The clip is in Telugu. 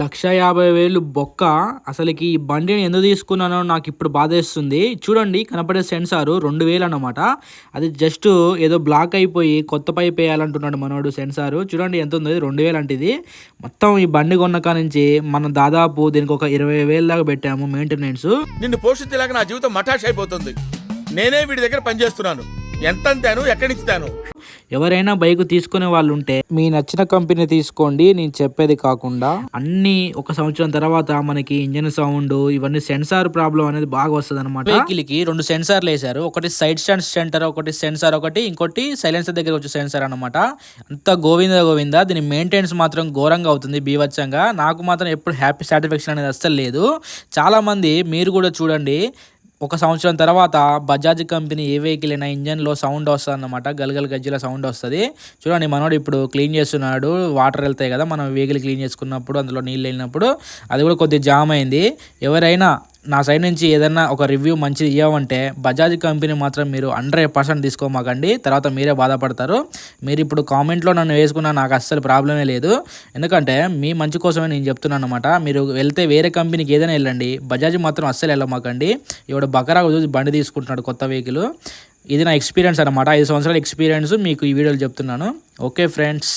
1,50,000 బొక్క. అసలుకి ఈ బండిని ఎందుకు తీసుకున్నానో నాకు ఇప్పుడు బాధేస్తుంది. చూడండి కనపడే సెన్సారు 2,000 అన్నమాట. అది జస్ట్ ఏదో బ్లాక్ అయిపోయి కొత్త పైప్ వేయాలంటున్నాడు మనోడు సెన్సారు. చూడండి ఎంత ఉంది, 2,000 అంటే ఇది. మొత్తం ఈ బండి కొన్న కానించి మనం దాదాపు దీనికి ఒక 20,000 దాకా పెట్టాము మెయింటెనెన్స్. నిన్ను పోషించలేక నా జీవితం మటాష్ అయిపోతుంది. నేనే వీడి దగ్గర పనిచేస్తున్నాను. ఎంత అంతాను, ఎక్కడి నుంచి తాను. ఎవరైనా బైక్ తీసుకునే వాళ్ళు ఉంటే మీ నచ్చిన కంపెనీ తీసుకోండి, నేను చెప్పేది కాకుండా. అన్ని ఒక సంవత్సరం తర్వాత మనకి ఇంజన్ సౌండ్ ఇవన్నీ సెన్సార్ ప్రాబ్లం అనేది బాగా వస్తుంది అనమాట. వెహికల్ కి 2 సెన్సార్లు వేశారు, ఒకటి సైడ్ స్టాండ్ సెంటర్, ఒకటి సెన్సార్, ఇంకోటి సైలెన్సర్ దగ్గర వచ్చే సెన్సార్ అనమాట. అంత గోవింద. దీని మెయింటెనెన్స్ మాత్రం ఘోరంగా అవుతుంది, బీభత్సంగా. నాకు మాత్రం ఎప్పుడు హ్యాపీ సాటిస్ఫాక్షన్ అనేది అస్సలు లేదు. చాలా మంది మీరు కూడా చూడండి, ఒక సంవత్సరం తర్వాత బజాజ్ కంపెనీ ఏ వెహికల్ అయినా ఇంజన్లో సౌండ్ వస్తుంది అన్నమాట, గలగల గజ్జల సౌండ్ వస్తుంది. చూడండి మనోడు ఇప్పుడు క్లీన్ చేస్తున్నాడు, వాటర్ వెళ్తాయి కదా మనం వెహికల్ క్లీన్ చేసుకున్నప్పుడు, అందులో నీళ్ళు వెళ్ళినప్పుడు అది కూడా కొద్దిగా జామ్ అయింది. ఎవరైనా నా సైడ్ నుంచి ఏదైనా ఒక రివ్యూ మంచిది ఇవ్వమంటే బజాజ్ కంపెనీ మాత్రం మీరు 100% తీసుకోమాకండి, తర్వాత మీరే బాధపడతారు. మీరు ఇప్పుడు కామెంట్లో నన్ను వేసుకున్నా నాకు అస్సలు ప్రాబ్లమే లేదు, ఎందుకంటే మీ మంచి కోసమే నేను చెప్తున్నాను అనమాట. మీరు వెళ్తే వేరే కంపెనీకి ఏదైనా వెళ్ళండి, బజాజ్ మాత్రం అస్సలు వెళ్ళమాకండి. ఇప్పుడు బకరా చూసి బండి తీసుకుంటున్నాడు కొత్త వెహికల్. ఇది నా ఎక్స్పీరియన్స్ అనమాట, 5 సంవత్సరాల ఎక్స్పీరియన్స్ మీకు ఈ వీడియోలో చెప్తున్నాను. Okay friends.